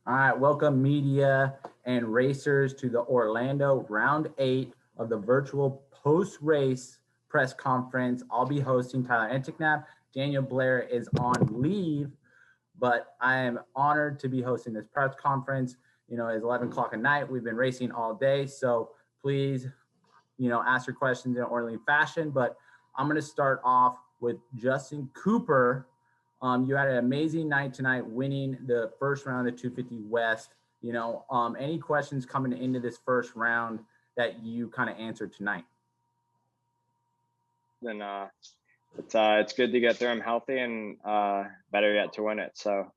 All right, welcome media and racers to the Orlando round 8 of the virtual post-race press conference. I'll be hosting Tyler Enticknap. Daniel Blair is on leave, but I am honored to be hosting this press conference. You know, it's 11 o'clock at night. We've been racing all day, so please, ask your questions in an orderly fashion. But I'm going to start off with Justin Cooper. You had an amazing night tonight, winning the first round of 250 West. Any questions coming into this first round that you kind of answered tonight? Then it's good to get through them healthy and better yet to win it. So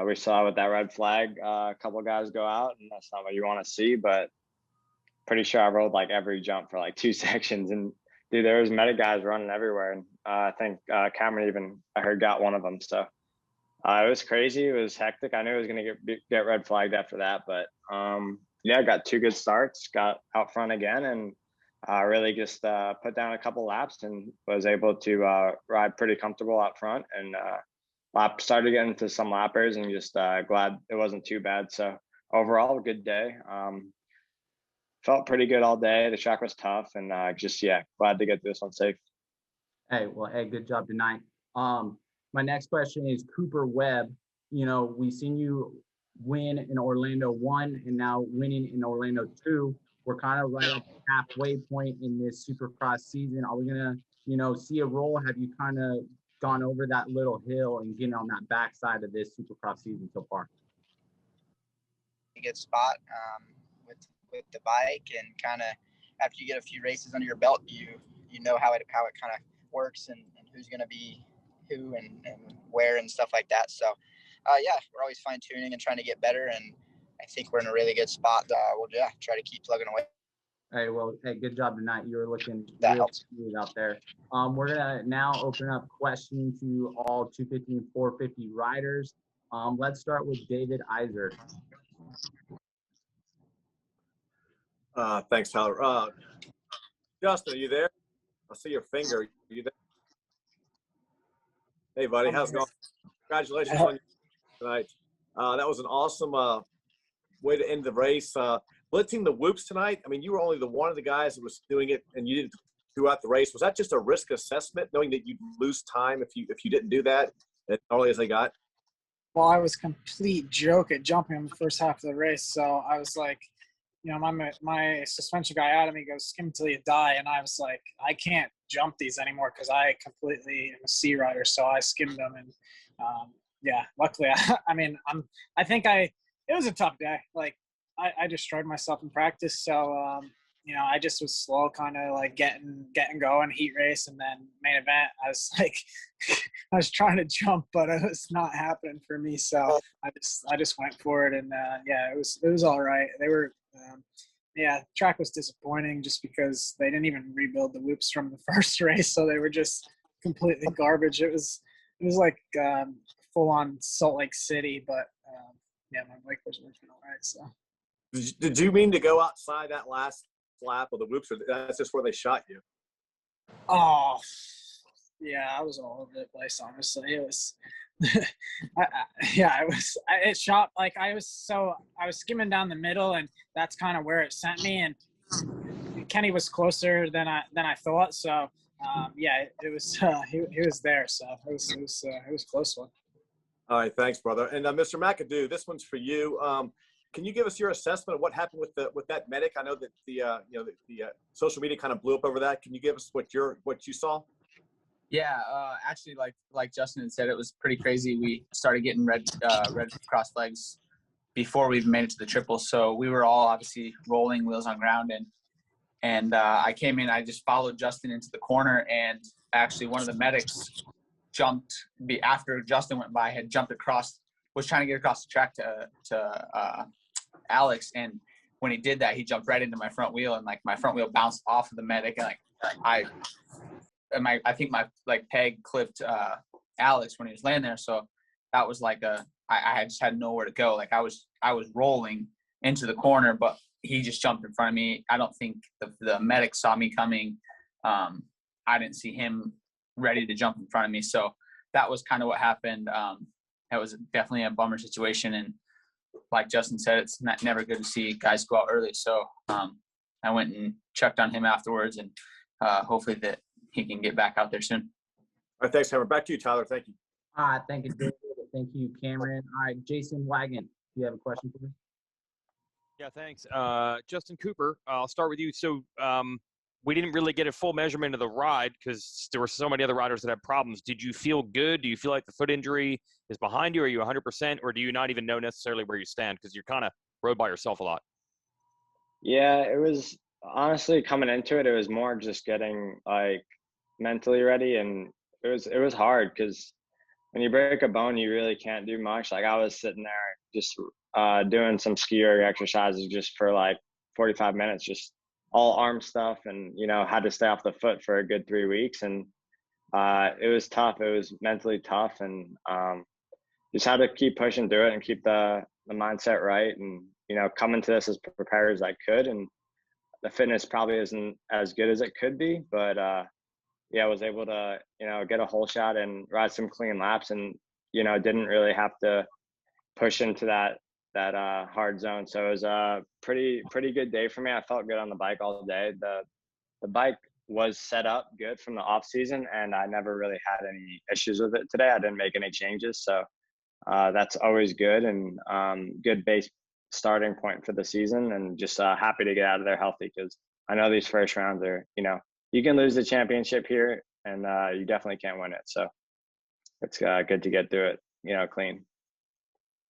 we saw with that red flag, a couple of guys go out, and that's not what you want to see. But pretty sure I rolled like every jump for like 2 sections, and dude, there was meta guys running everywhere, and I think Cameron even I heard got one of them. So it was crazy. It was hectic. I knew I was gonna get red flagged after that, but yeah, got 2 good starts, got out front again, and really just put down a couple laps and was able to ride pretty comfortable out front, and started getting to some lappers, and just glad it wasn't too bad. So overall, a good day. Felt pretty good all day. The track was tough, and glad to get this one safe. Hey, good job tonight. My next question is Cooper Webb. We've seen you win in Orlando 1 and now winning in Orlando 2. We're kind of right at the halfway point in this Supercross season. Are we gonna, see a roll? Have you kind of gone over that little hill and getting on that backside of this Supercross season so far? A good spot with the bike, and kind of after you get a few races under your belt, you know how it kind of works, and who's going to be who and where and stuff like that. So we're always fine tuning and trying to get better, and I think we're in a really good spot. We'll try to keep plugging away. Hey, good job tonight. You were looking real smooth out there. We're gonna now open up questions to all 250 and 450 riders. Let's start with David Iser. Thanks, Tyler. Justin, are you there? I see your finger. Are you there? Hey, buddy, how's it going? Congratulations on tonight. That was an awesome way to end the race. Blitzing the whoops tonight. I mean, you were only one of the guys that was doing it, and you didn't throughout the race. Was that just a risk assessment, knowing that you'd lose time if you didn't do that as early as they got? Well, I was a complete joke at jumping in the first half of the race, so I was like, my suspension guy out of me goes, skim till you die, and I was like, I can't jump these anymore because I completely am a C rider, so I skimmed them, and luckily, it was a tough day. Like, I destroyed myself in practice, so I just was slow, kind of like getting going, heat race, and then main event. I was like, I was trying to jump, but it was not happening for me. So I just went for it, and it was all right. They were, track was disappointing just because they didn't even rebuild the whoops from the first race, so they were just completely garbage. It was like full on Salt Lake City, but my bike was working all right. So. Did you mean to go outside that last lap of the whoops, or that's just where they shot you? Oh, yeah, I was all over the place, honestly. It was, it shot, like, I was skimming down the middle, and that's kind of where it sent me, and Kenny was closer than I thought, so, it was, he was there, so it was a close one. All right, thanks, brother. And Mr. McAdoo, this one's for you. Can you give us your assessment of what happened with that medic? I know that the social media kind of blew up over that. Can you give us what you saw? Yeah, actually, like Justin had said, it was pretty crazy. We started getting red cross flags before we even made it to the triple. So we were all obviously rolling, wheels on ground, and I came in. I just followed Justin into the corner, and actually one of the medics jumped after Justin went by, had jumped across, was trying to get across the track to Alex, and when he did that, he jumped right into my front wheel, and like my front wheel bounced off of the medic, and I think my peg clipped Alex when he was laying there. So that was like I just had nowhere to go. Like I was rolling into the corner, but he just jumped in front of me. I don't think the medic saw me coming. I didn't see him ready to jump in front of me. So that was kind of what happened. That was definitely a bummer situation. And like Justin said, it's never good to see guys go out early. So I went and checked on him afterwards, and hopefully that he can get back out there soon. All right, thanks, Cameron. Back to you, Tyler. Thank you. Thank you, David. Thank you, Cameron. All right, Jason Wagon, do you have a question for me? Yeah, thanks. Justin Cooper, I'll start with you. So we didn't really get a full measurement of the ride because there were so many other riders that had problems. Did you feel good? Do you feel like the foot injury is behind you? Are you 100%, or do you not even know necessarily where you stand because you're kind of rode by yourself a lot? Yeah, it was honestly coming into it. It was more just getting like mentally ready, and it was hard because when you break a bone, you really can't do much. Like I was sitting there just doing some ski erg exercises just for like 45 minutes, just all arm stuff, and had to stay off the foot for a good 3 weeks, and it was tough. It was mentally tough, and just had to keep pushing through it and keep the mindset right, and come into this as prepared as I could. And the fitness probably isn't as good as it could be, but I was able to get a hole shot and ride some clean laps, and didn't really have to push into that hard zone. So it was a pretty good day for me. I felt good on the bike all day. The bike was set up good from the off season, and I never really had any issues with it today. I didn't make any changes, so that's always good, and good base starting point for the season, and just happy to get out of there healthy, because I know these first rounds are, you can lose the championship here, and you definitely can't win it. So it's good to get through it, clean.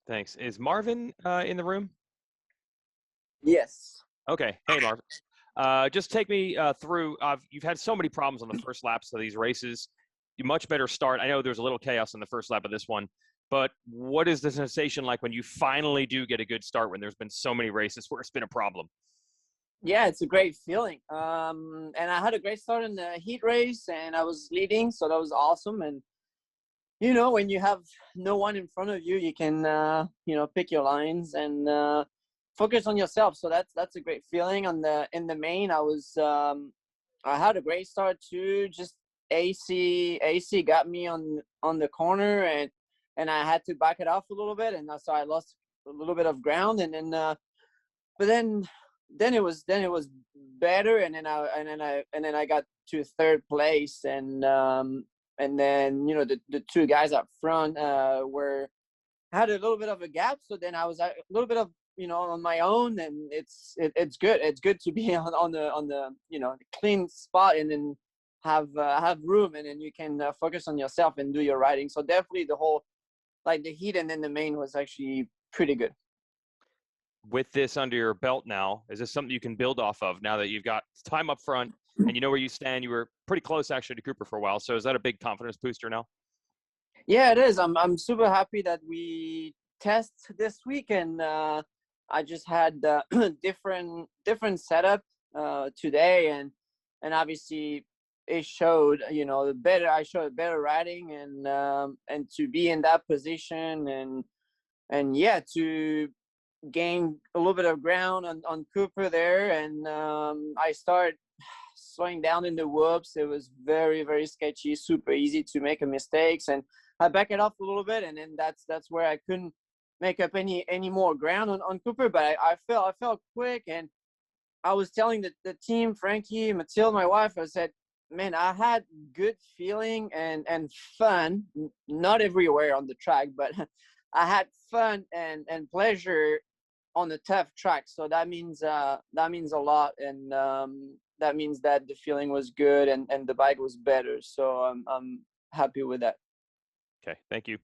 Thanks. Is Marvin in the room? Yes. Okay. Hey, Marvin. Just take me through. You've had so many problems on the first laps of these races. You much better start. I know there's a little chaos in the first lap of this one, but what is the sensation like when you finally do get a good start when there's been so many races where it's been a problem? Yeah, it's a great feeling. And I had a great start in the heat race, and I was leading, so that was awesome. And when you have no one in front of you, you can pick your lines and focus on yourself. So that's a great feeling. In the main, I had a great start too. Just AC got me on the corner, and I had to back it off a little bit, and so I lost a little bit of ground. And then but then it was better, and then I got to third place, and then the two guys up front had a little bit of a gap, so then I was a little bit of on my own, and it's good. It's good to be on the clean spot, and then have room, and then you can focus on yourself and do your riding. So definitely the whole, like, the heat and then the main was actually pretty good. With this under your belt now, is this something you can build off of now that you've got time up front and you know where you stand? You were pretty close actually to Cooper for a while. So is that a big confidence booster now? Yeah, it is. I'm super happy that we test this week, and I just had different setup today, and obviously it showed, I showed better riding, and to be in that position, and yeah, to gain a little bit of ground on Cooper there, and I start slowing down in the whoops. It was very, very sketchy, super easy to make mistakes, and I back it off a little bit, and then that's where I couldn't make up any more ground on Cooper. But I felt quick, and I was telling the team, Frankie, Mathilde, my wife, I said, man, I had good feeling and fun, not everywhere on the track, but I had fun and pleasure on the tough track. So that means a lot, and that means that the feeling was good, and the bike was better. So I'm happy with that. Okay, thank you.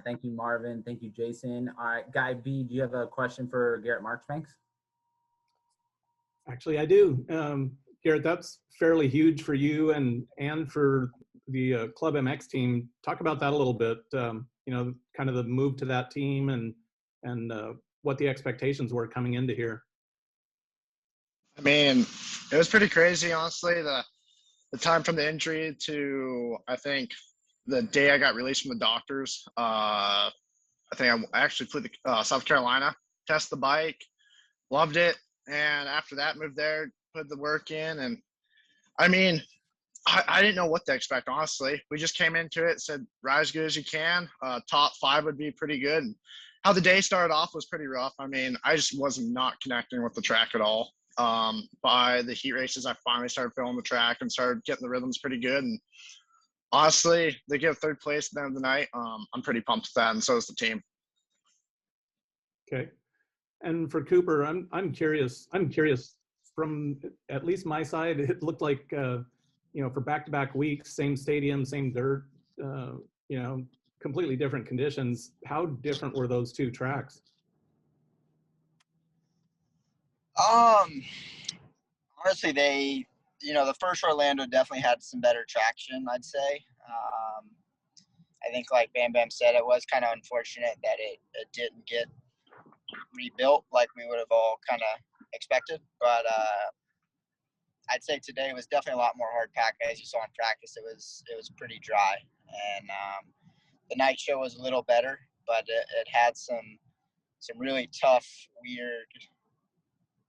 Thank you, Marvin. Thank you, Jason. All right, Guy B, do you have a question for Garrett Marchbanks? Actually, I do. Garrett, that's fairly huge for you and for the Club MX team. Talk about that a little bit. Kind of the move to that team and what the expectations were coming into here. I mean, it was pretty crazy, honestly. The time from the injury to, I think, the day I got released from the doctors. I think I actually flew to South Carolina, test the bike, loved it, and after that moved there, put the work in, and I mean, I didn't know what to expect, honestly. We just came into it, said ride as good as you can. Top 5 would be pretty good. how the day started off was pretty rough. I mean, I just was not connecting with the track at all. By the heat races, I finally started feeling the track and started getting the rhythms pretty good. And honestly, they give third place at the end of the night. I'm pretty pumped with that, and so is the team. Okay. And for Cooper, I'm curious from at least my side, it looked like, you know, for back-to-back weeks, same stadium, same dirt, you know, completely different conditions. How different were those two tracks? Honestly, the first Orlando definitely had some better traction, I'd say. I think, like Bam Bam said, it was kind of unfortunate that it didn't get rebuilt like we would have all kind of expected. But I'd say today was definitely a lot more hard packed. As you saw in practice, it was pretty dry, and the night show was a little better, but it had some really tough, weird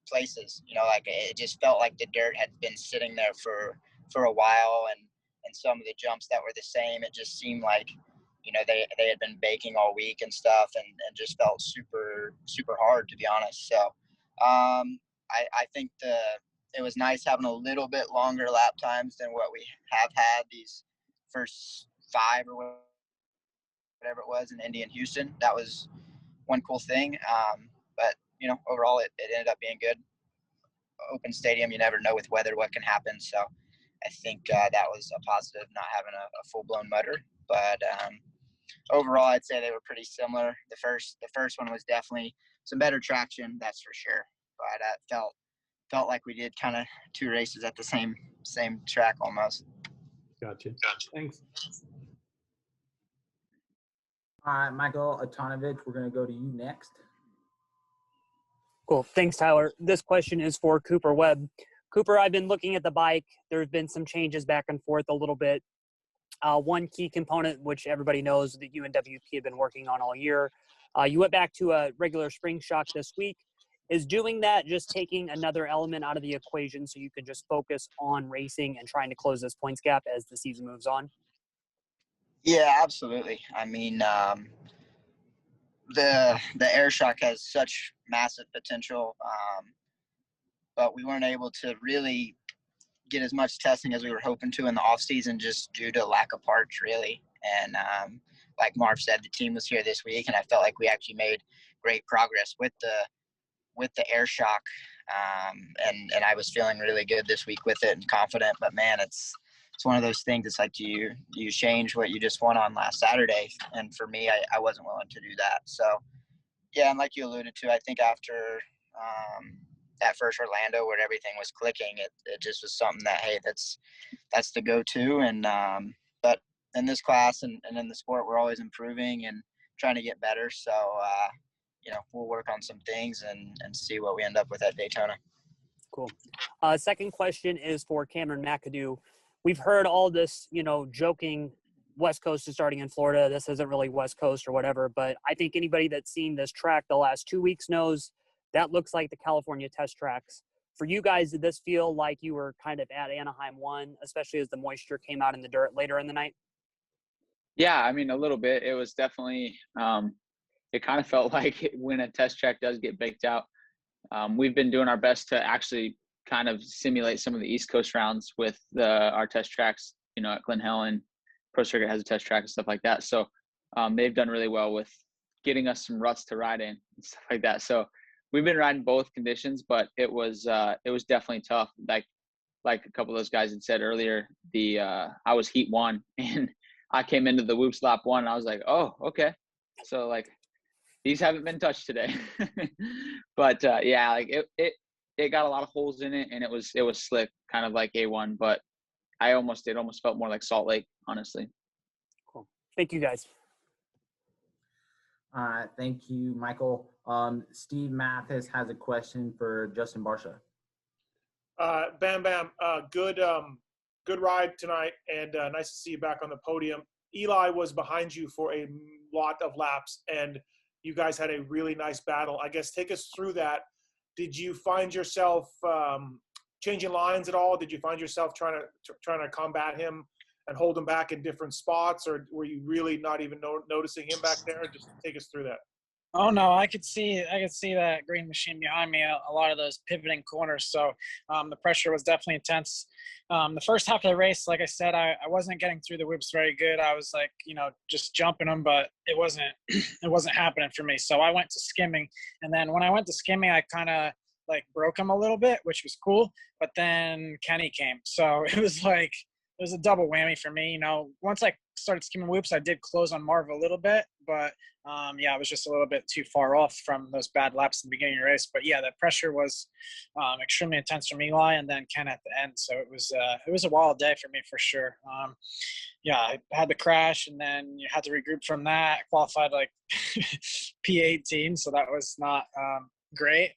places. You know, like it just felt like the dirt had been sitting there for a while, and some of the jumps that were the same, it just seemed like, you know, they had been baking all week and stuff, and just felt super hard, to be honest. So I think it was nice having a little bit longer lap times than what we have had these first 5 or whatever it was in Indy and Houston. That was one cool thing. But, you know, overall it ended up being good. Open stadium, you never know with weather what can happen. So I think that was a positive, not having a full-blown motor. But overall, I'd say they were pretty similar. The first one was definitely some better traction, that's for sure. But felt like we did kind of 2 races at the same track almost. Gotcha. Thanks. All right, Michael Antonovich, we're going to go to you next. Cool. Thanks, Tyler. This question is for Cooper Webb. Cooper, I've been looking at the bike. There have been some changes back and forth a little bit. One key component, which everybody knows that you and WP have been working on all year, you went back to a regular spring shock this week. Is doing that just taking another element out of the equation so you can just focus on racing and trying to close this points gap as the season moves on? Yeah, absolutely. I mean, the air shock has such massive potential, but we weren't able to really get as much testing as we were hoping to in the off season, just due to lack of parts, really. And like Marv said, the team was here this week, and I felt like we actually made great progress with the air shock, and I was feeling really good this week with it and confident. But man, it's one of those things. It's like you change what you just won on last Saturday, and for me, I wasn't willing to do that. So yeah, and like you alluded to, I think after that first Orlando where everything was clicking, it just was something that, hey, that's the go-to. And but in this class and in the sport, we're always improving and trying to get better. So you know, we'll work on some things and see what we end up with at Daytona. Cool. Second question is for Cameron McAdoo. We've heard all this, you know, joking, West Coast is starting in Florida. This isn't really West Coast or whatever, but I think anybody that's seen this track the last 2 weeks knows that looks like the California test tracks. For you guys, did this feel like you were kind of at Anaheim 1, especially as the moisture came out in the dirt later in the night? Yeah, I mean, a little bit. It was definitely it kind of felt like when a test track does get baked out. We've been doing our best to actually kind of simulate some of the East Coast rounds with our test tracks, you know, at Glen Helen. Pro Circuit has a test track and stuff like that. So they've done really well with getting us some ruts to ride in and stuff like that. So we've been riding both conditions, but it was definitely tough. Like a couple of those guys had said earlier, I was heat 1 and I came into the whoops lap 1 and I was like, oh, okay. So like, these haven't been touched today. But yeah, like it got a lot of holes in it, and it was slick, kind of like A1, but it almost felt more like Salt Lake, honestly. Cool. Thank you, guys. All right, thank you, Michael. Steve Mathis has a question for Justin Barsha. Bam Bam, good ride tonight, and nice to see you back on the podium. Eli was behind you for a lot of laps, and you guys had a really nice battle. I guess take us through that. Did you find yourself changing lines at all? Did you find yourself trying to combat him and hold him back in different spots, or were you really not even noticing him back there? Just take us through that. Oh no, I could see that green machine behind me. A lot of those pivoting corners, so the pressure was definitely intense. The first half of the race, like I said, I wasn't getting through the whoops very good. I was like, just jumping them, but it wasn't it wasn't happening for me. So I went to skimming, and then when I went to skimming, I kind of like broke them a little bit, which was cool. But then Kenny came, so it was like it was a double whammy for me. Once I started skimming whoops, I did close on Marv a little bit, but I was just a little bit too far off from those bad laps in the beginning of the race. But yeah, the pressure was extremely intense from Eli and then Ken at the end. So it was a wild day for me for sure. I had the crash and then you had to regroup from that. I qualified like P18, so that was not great.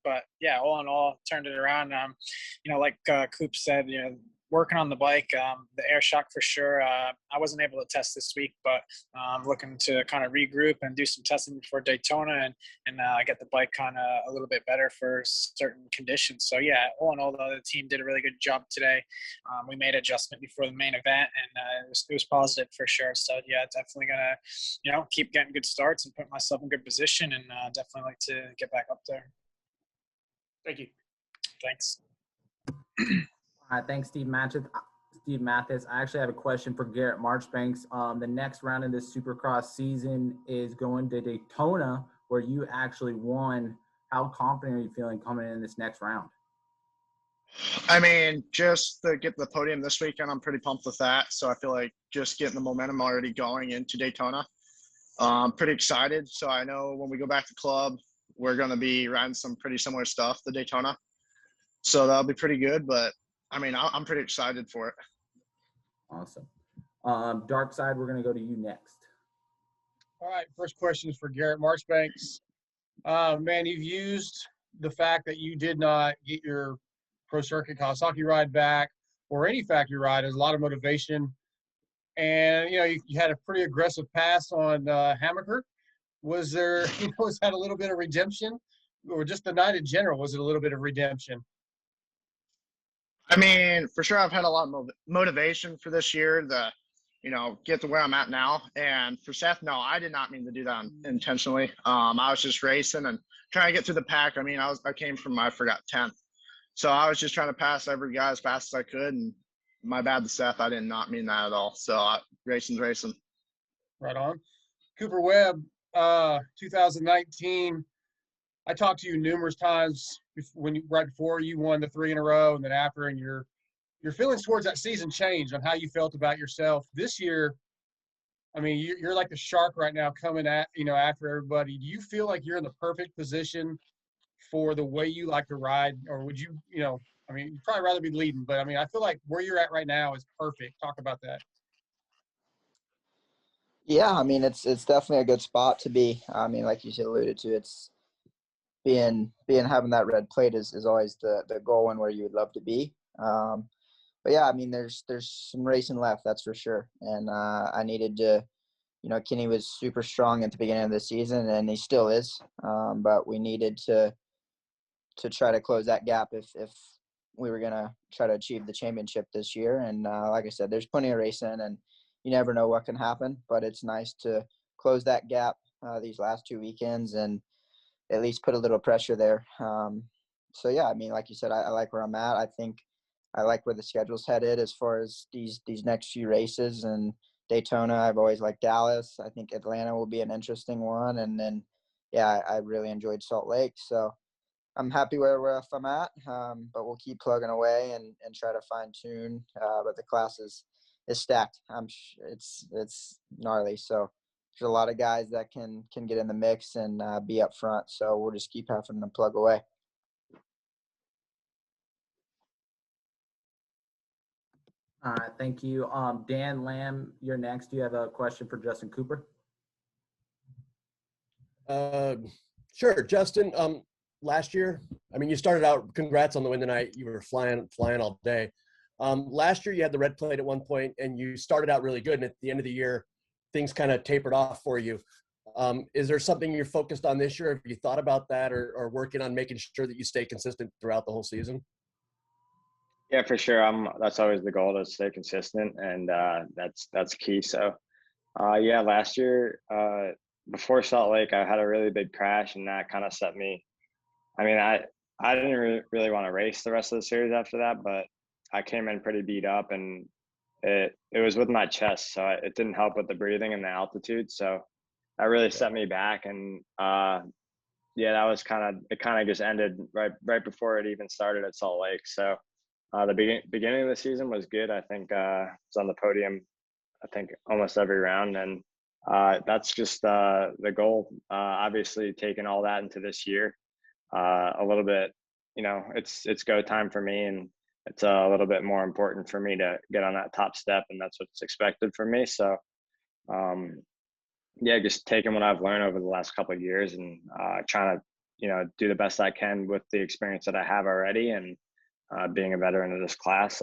But yeah, all in all, turned it around. Like Coop said, working on the bike, the air shock for sure. I wasn't able to test this week, but I'm looking to kind of regroup and do some testing before Daytona and get the bike kind of a little bit better for certain conditions. So yeah, all in all, the team did a really good job today. We made adjustment before the main event, and it was positive for sure. So yeah, definitely gonna keep getting good starts and put myself in good position, and definitely like to get back up there. Thank you. Thanks. Thanks, Steve Mathis. I actually have a question for Garrett Marchbanks. The next round of this Supercross season is going to Daytona, where you actually won. How confident are you feeling coming in this next round? I mean, just to get the podium this weekend, I'm pretty pumped with that. So I feel like just getting the momentum already going into Daytona. I'm pretty excited. So I know when we go back to club, we're going to be riding some pretty similar stuff to Daytona. So that'll be pretty good. But I mean, I'm pretty excited for it. Awesome. Dark Side, we're going to go to you next. All right. First question is for Garrett Marchbanks. Man, you've used the fact that you did not get your Pro Circuit Kawasaki ride back or any factory ride as a lot of motivation. And, you had a pretty aggressive pass on Hammaker. Was there, was that a little bit of redemption? Or just the night in general, was it a little bit of redemption? I mean, for sure, I've had a lot of motivation for this year to, get to where I'm at now. And for Seth, no, I did not mean to do that intentionally. I was just racing and trying to get through the pack. I mean, I came from, 10th. So I was just trying to pass every guy as fast as I could. And my bad to Seth, I did not mean that at all. So racing's racing. Right on. Cooper Webb, 2019. I talked to you numerous times right before you won the 3 in a row, and then after, and your feelings towards that season changed on how you felt about yourself. This year, I mean, you're like the shark right now, coming at after everybody. Do you feel like you're in the perfect position for the way you like to ride, or would you I mean, you'd probably rather be leading, but I mean, I feel like where you're at right now is perfect. Talk about that. Yeah, I mean, it's definitely a good spot to be. I mean, like you alluded to, it's having that red plate is always the goal and where you would love to be. But yeah, I mean, there's some racing left, that's for sure. And I needed to, Kenny was super strong at the beginning of the season, and he still is. But we needed to try to close that gap if we were gonna try to achieve the championship this year. And like I said, there's plenty of racing, and you never know what can happen. But it's nice to close that gap these last 2 weekends and at least put a little pressure there. So yeah, I mean, like you said, I like where I'm at. I think I like where the schedule's headed as far as these next few races. And Daytona, I've always liked Dallas. I think Atlanta will be an interesting one. And then, yeah, I really enjoyed Salt Lake. So I'm happy where I'm at, but we'll keep plugging away and try to fine tune. But the class is stacked. It's gnarly. So there's a lot of guys that can get in the mix and be up front. So we'll just keep having to plug away. All right, thank you. Dan Lamb, you're next. Do you have a question for Justin Cooper? Sure, Justin. Last year, I mean, you started out, congrats on the win tonight. You were flying all day. Last year, you had the red plate at one point, and you started out really good. And at the end of the year, things kind of tapered off for you. Is there something you're focused on this year? Have you thought about that or working on making sure that you stay consistent throughout the whole season? Yeah, for sure. That's always the goal, to stay consistent, and that's key. So, yeah, last year before Salt Lake, I had a really big crash, and that kind of set me. I mean, I didn't really want to race the rest of the series after that, but I came in pretty beat up, and it was with my chest, so it didn't help with the breathing and the altitude. So that really set me back, and yeah, that was it kind of just ended right before it even started at Salt Lake. So the beginning of the season was good. I think I was on the podium, I think almost every round, and that's just the goal. Obviously, taking all that into this year, a little bit, it's go time for me, and it's a little bit more important for me to get on that top step, and that's what's expected from me. So, yeah, just taking what I've learned over the last couple of years and trying to, do the best I can with the experience that I have already, and being a veteran of this class,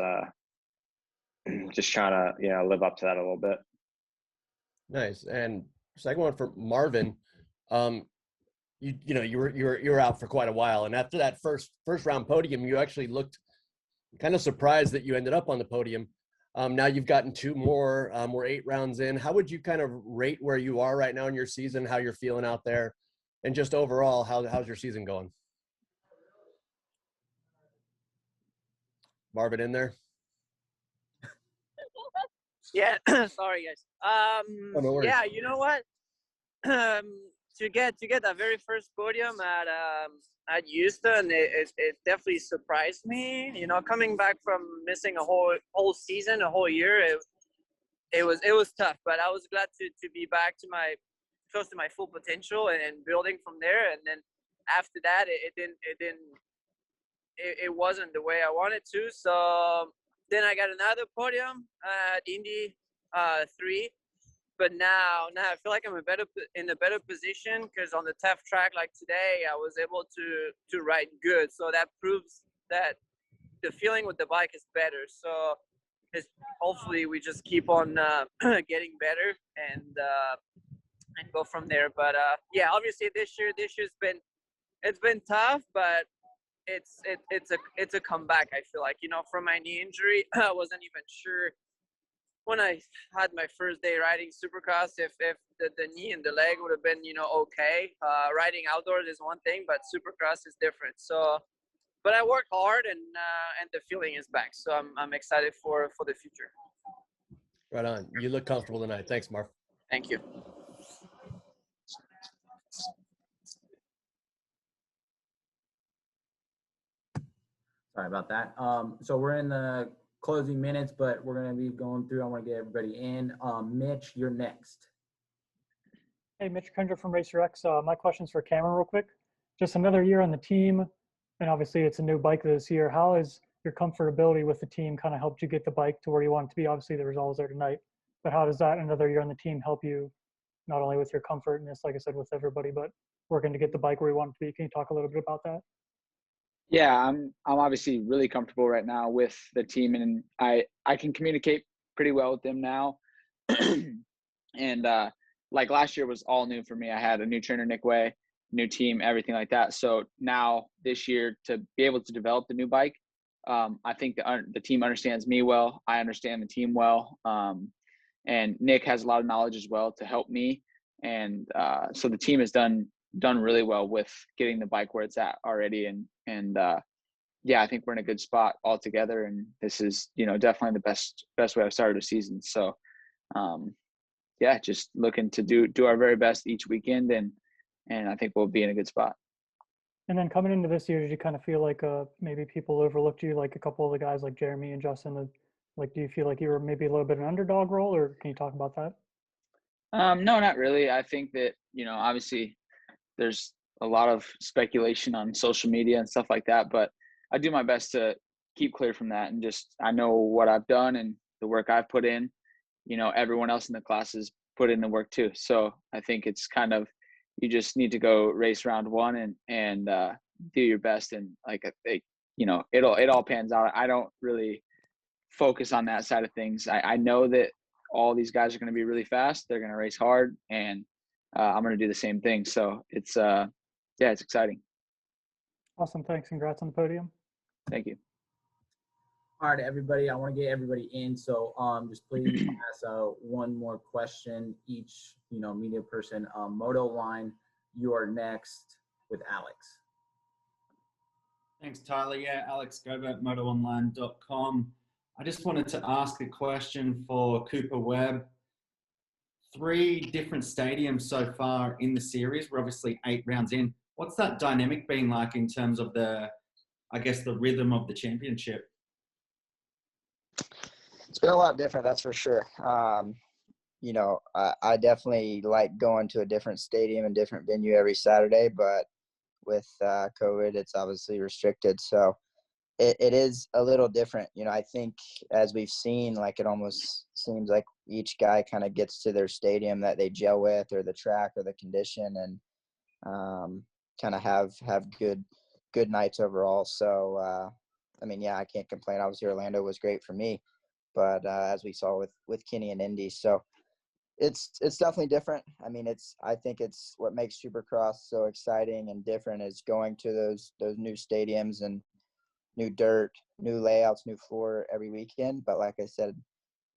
just trying to, live up to that a little bit. Nice. And second one for Marvin. You were out for quite a while, and after that first round podium, you actually looked kind of surprised that you ended up on the podium. Now you've gotten two more. We're 8 rounds in. How would you kind of rate where you are right now in your season, how you're feeling out there, and just overall, how's your season going? Marvin in there? Yeah, sorry guys. Oh, no worries. Yeah, you know what? To get that very first podium at Houston, it definitely surprised me. Coming back from missing a whole season, a whole year, it was tough. But I was glad to be back to close to my full potential and building from there. And then after that, it wasn't the way I wanted to. So then I got another podium at Indy 3. But now I feel like I'm in a better position, because on the tough track like today, I was able to ride good. So that proves that the feeling with the bike is better. So hopefully we just keep on getting better and go from there. But yeah, obviously this year's been tough, but it's a comeback. I feel like, from my knee injury, I wasn't even sure when I had my first day riding Supercross if the knee and the leg would have been, okay. Riding outdoors is one thing, but Supercross is different. So, but I work hard, and the feeling is back. So I'm excited for the future. Right on. You look comfortable tonight. Thanks, Marv. Thank you. Sorry about that. So we're in the closing minutes, but we're going to be going through. I want to get everybody in. Mitch, you're next. Hey, Mitch Kendrick from Racer X. My question's for Cameron real quick. Just another year on the team, and obviously it's a new bike this year. How has your comfortability with the team kind of helped you get the bike to where you want it to be? Obviously the results there tonight, but how does that another year on the team help you, not only with your comfort and this, like I said, with everybody, but working to get the bike where you want it to be? Can you talk a little bit about that? Yeah, I'm obviously really comfortable right now with the team, and I can communicate pretty well with them now. And like last year was all new for me. I had a new trainer, Nick Way, new team, everything like that. So now this year, to be able to develop the new bike, I think the team understands me well. I understand the team well, and Nick has a lot of knowledge as well to help me. And so the team has done really well with getting the bike where it's at already. And yeah, I think we're in a good spot all together. And this is, definitely the best way I've started a season. So yeah, just looking to do our very best each weekend. And I think we'll be in a good spot. And then coming into this year, did you kind of feel like maybe people overlooked you, like a couple of the guys like Jeremy and Justin? Like, do you feel like you were maybe a little bit an underdog role, or can you talk about that? No, not really. I think that, obviously there's a lot of speculation on social media and stuff like that, but I do my best to keep clear from that. And just, I know what I've done and the work I've put in, everyone else in the class has put in the work too. So I think it's kind of, you just need to go race round one and do your best. And like, it all pans out. I don't really focus on that side of things. I know that all these guys are going to be really fast. They're going to race hard, and I'm going to do the same thing. So it's, it's exciting. Awesome. Thanks. Congrats on the podium. Thank you. All right, everybody. I want to get everybody in, so just please ask one more question each. Media person. Moto Line, you are next with Alex. Thanks, Tyler. Yeah, Alex Gobert, MotoOnline.com. I just wanted to ask a question for Cooper Webb. 3 different stadiums so far in the series. We're obviously 8 rounds in. What's that dynamic been like in terms of the rhythm of the championship? It's been a lot different, that's for sure. I definitely like going to a different stadium and different venue every Saturday, but with COVID, it's obviously restricted. So it is a little different. I think as we've seen, like it almost seems like each guy kind of gets to their stadium that they gel with, or the track or the condition, and kind of have good nights overall. So, I can't complain. Obviously, Orlando was great for me, but as we saw with Kenny and Indy, so it's definitely different. I think it's what makes Supercross so exciting and different is going to those new stadiums and new dirt, new layouts, new floor every weekend. But like I said,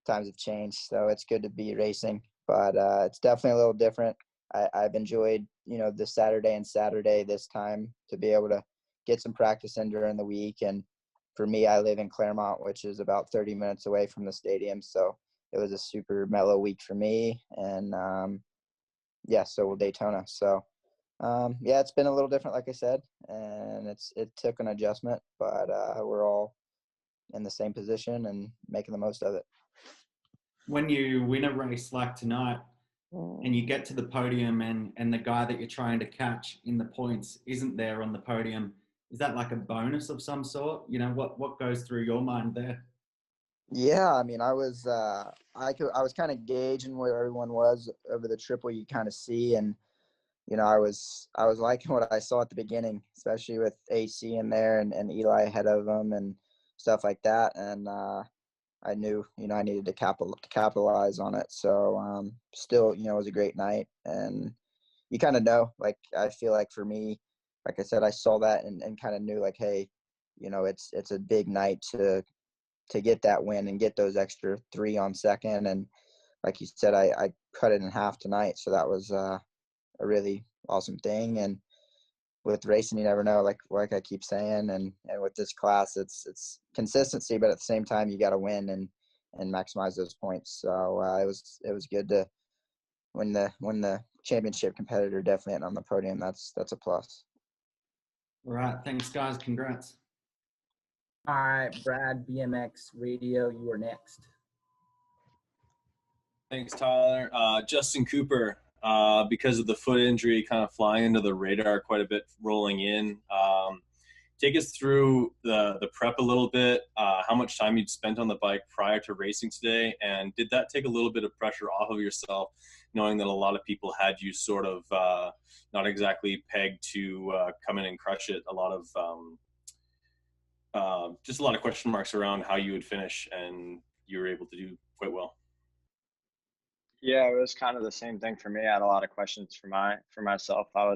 times have changed, so it's good to be racing. But it's definitely a little different. I've enjoyed, the Saturday and Saturday this time to be able to get some practice in during the week. And for me, I live in Claremont, which is about 30 minutes away from the stadium. So it was a super mellow week for me. And so will Daytona. So it's been a little different, like I said, and it took an adjustment, but we're all in the same position and making the most of it. When you win a race like tonight and you get to the podium and the guy that you're trying to catch in the points isn't there on the podium, is that like a bonus of some sort? What goes through your mind there? Yeah, I was I was kind of gauging where everyone was over the triple. You kind of see, and I was liking what I saw at the beginning, especially with AC in there and Eli ahead of him and stuff like that. And I knew, I needed to capitalize on it. So still, it was a great night. And you kind of know, like, I feel like for me, like I said, I saw that and kind of knew, like, hey, it's a big night to get that win and get those extra 3 on second. And like you said, I cut it in half tonight. So that was a really awesome thing. And with racing, you never know, like I keep saying, and with this class, it's consistency, but at the same time, you got to win and maximize those points. So it was good to win the championship competitor definitely on the podium. That's a plus. All right, thanks guys. Congrats. All right, Brad, BMX Radio, you are next. Thanks, Tyler. Justin Cooper, because of the foot injury, kind of flying into the radar quite a bit, rolling in. Take us through the prep a little bit, how much time you'd spent on the bike prior to racing today, and did that take a little bit of pressure off of yourself, knowing that a lot of people had you sort of not exactly pegged to come in and crush it? Just a lot of question marks around how you would finish, and you were able to do quite well. Yeah, it was kind of the same thing for me. I had a lot of questions for myself. I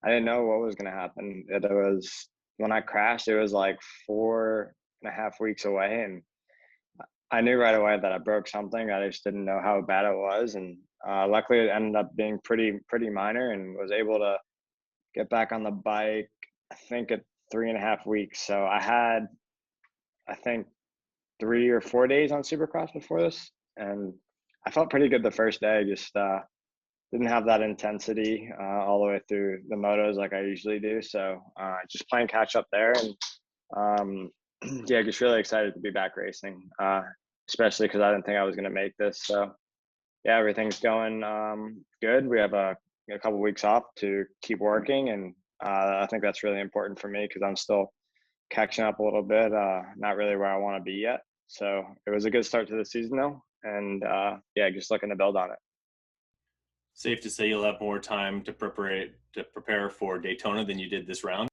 didn't know what was going to happen. It was, when I crashed, it was like 4.5 weeks away, and I knew right away that I broke something. I just didn't know how bad it was, and luckily it ended up being pretty minor, and was able to get back on the bike, I think, at 3.5 weeks. So I had, I think, 3 or 4 days on Supercross before this, and I felt pretty good the first day. Just didn't have that intensity all the way through the motos like I usually do. So just playing catch up there, and just really excited to be back racing, especially because I didn't think I was going to make this. So yeah, everything's going good. We have a couple weeks off to keep working, and I think that's really important for me because I'm still catching up a little bit, not really where I want to be yet. So it was a good start to the season though, and just looking to build on it. Safe to say you'll have more time to prepare for Daytona than you did this round?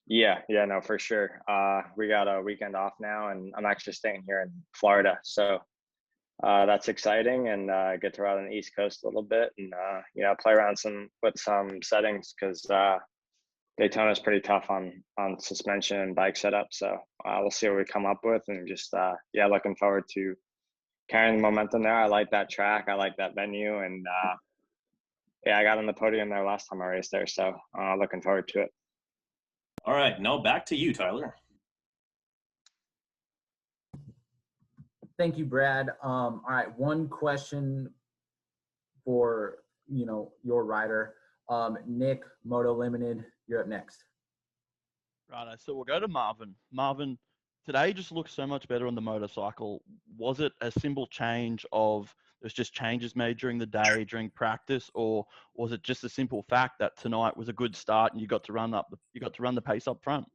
Yeah, no, for sure. We got a weekend off now, and I'm actually staying here in Florida. So that's exciting, and get to ride on the East Coast a little bit, and play around with some settings, because Daytona's pretty tough on suspension and bike setup. So we'll see what we come up with, and just looking forward to carrying the momentum there. I like that track. I like that venue, and I got on the podium there last time I raced there. So looking forward to it. All right, now back to you, Tyler. Thank you, Brad. All right, one question for your rider, Nick, Moto Limited. You're up next. Righto, so we'll go to Marvin. Marvin, today just looks so much better on the motorcycle. Was it a simple change of there's just changes made during the day, during practice, or was it just a simple fact that tonight was a good start and you got to run the pace up front?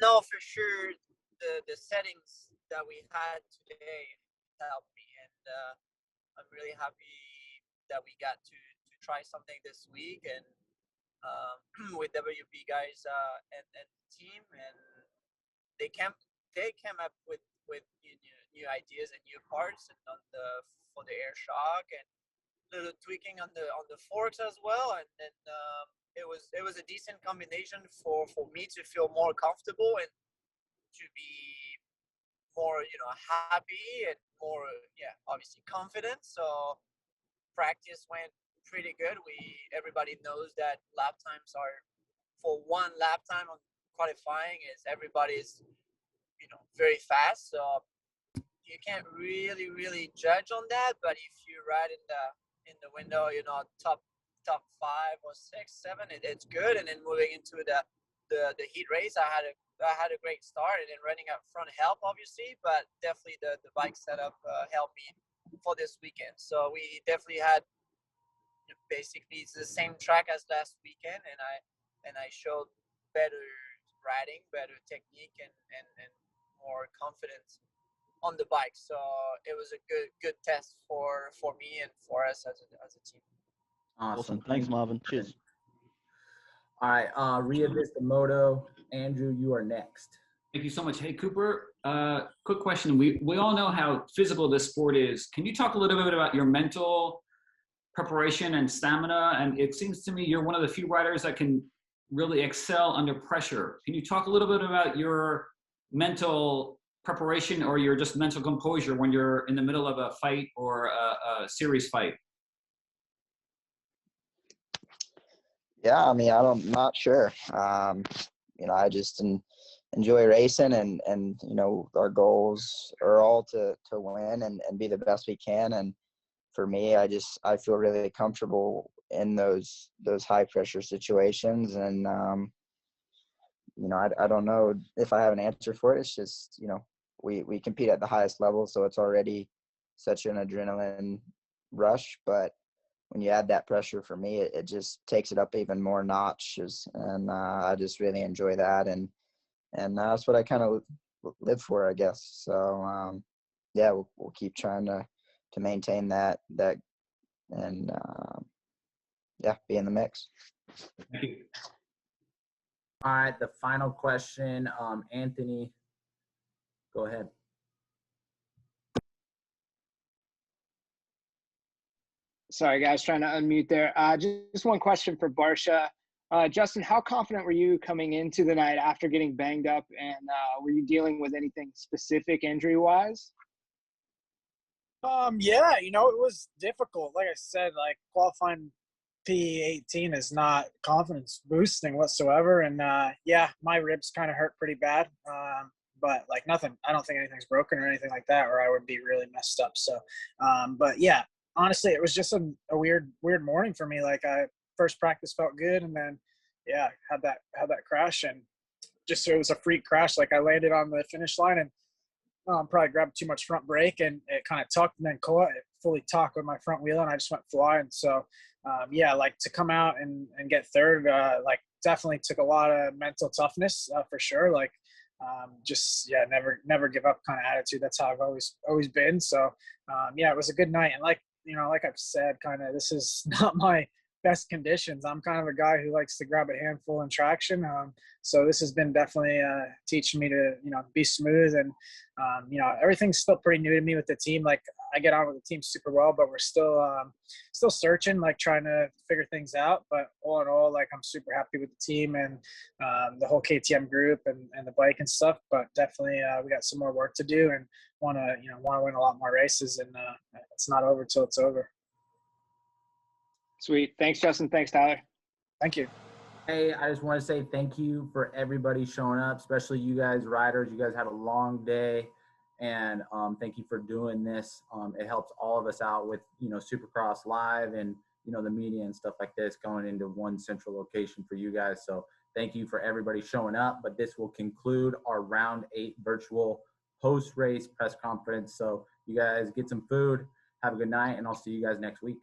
No, for sure. The settings that we had today helped me, and I'm really happy that we got to try something this week, and with WP guys and the team, and they came up with new ideas and new parts, and for the air shock, and little tweaking on the forks as well, and then it was a decent combination for me to feel more comfortable and to be more happy and more obviously confident. So practice went pretty good. Everybody knows that lap times are, for one lap time on qualifying, is everybody's very fast, so you can't really judge on that. But if you ride in the window, top 5 or 6, 7, it's good. And then moving into the heat race, I had a great start, and then running up front helped obviously, but definitely the bike setup helped me for this weekend. So we definitely had basically it's the same track as last weekend, and I showed better riding, better technique, and more confidence on the bike. So it was a good test for me and for us as a team. Awesome. Thanks, Marvin. Cheers. All right, Ria Vista Moto. Andrew, you are next. Thank you so much. Hey, Cooper, quick question. We all know how physical this sport is. Can you talk a little bit about your mental preparation and stamina? And it seems to me you're one of the few riders that can really excel under pressure. Can you talk a little bit about your mental preparation or your just mental composure when you're in the middle of a fight or a series fight? Yeah, I mean, I'm not sure. I just enjoy racing, and our goals are all to win and be the best we can. And for me, I feel really comfortable in those high pressure situations. And I don't know if I have an answer for it. It's just we compete at the highest level, so it's already such an adrenaline rush. But when you add that pressure, for me, it just takes it up even more notches, and I just really enjoy that, and that's what I kind of live for, I guess. So we'll keep trying to maintain that, and be in the mix. Thank you. All right, the final question, Anthony, go ahead. Sorry, guys, trying to unmute there. Just one question for Barsha. Justin, how confident were you coming into the night after getting banged up, and were you dealing with anything specific injury-wise? It was difficult. Like I said, qualifying P18 is not confidence boosting whatsoever. And my ribs kind of hurt pretty bad. But nothing, I don't think anything's broken or anything like that, or I would be really messed up. So, honestly, it was just a weird morning for me. First practice felt good, and then had that crash, and just it was a freak crash. I landed on the finish line and probably grabbed too much front brake, and it kind of tucked, and then caught it fully tucked with my front wheel, and I just went flying. So to come out and get third, definitely took a lot of mental toughness for sure. Never give up kind of attitude. That's how I've always been. So it was a good night, and like I've said, kind of this is not my best conditions. I'm kind of a guy who likes to grab a handful in traction. So this has been definitely teaching me to, be smooth, and, everything's still pretty new to me with the team. Like, I get on with the team super well, but we're still searching, like trying to figure things out. But all in all, like, I'm super happy with the team and the whole KTM group and the bike and stuff. But definitely we got some more work to do, and want to win a lot more races, and it's not over till it's over. Sweet. Thanks, Justin. Thanks, Tyler. Thank you. Hey, I just want to say thank you for everybody showing up, especially you guys riders. You guys had a long day, and thank you for doing this. It helps all of us out with, Supercross Live and, the media and stuff like this going into one central location for you guys. So thank you for everybody showing up. But this will conclude our round 8 virtual post-race press conference. So you guys get some food, have a good night, and I'll see you guys next week.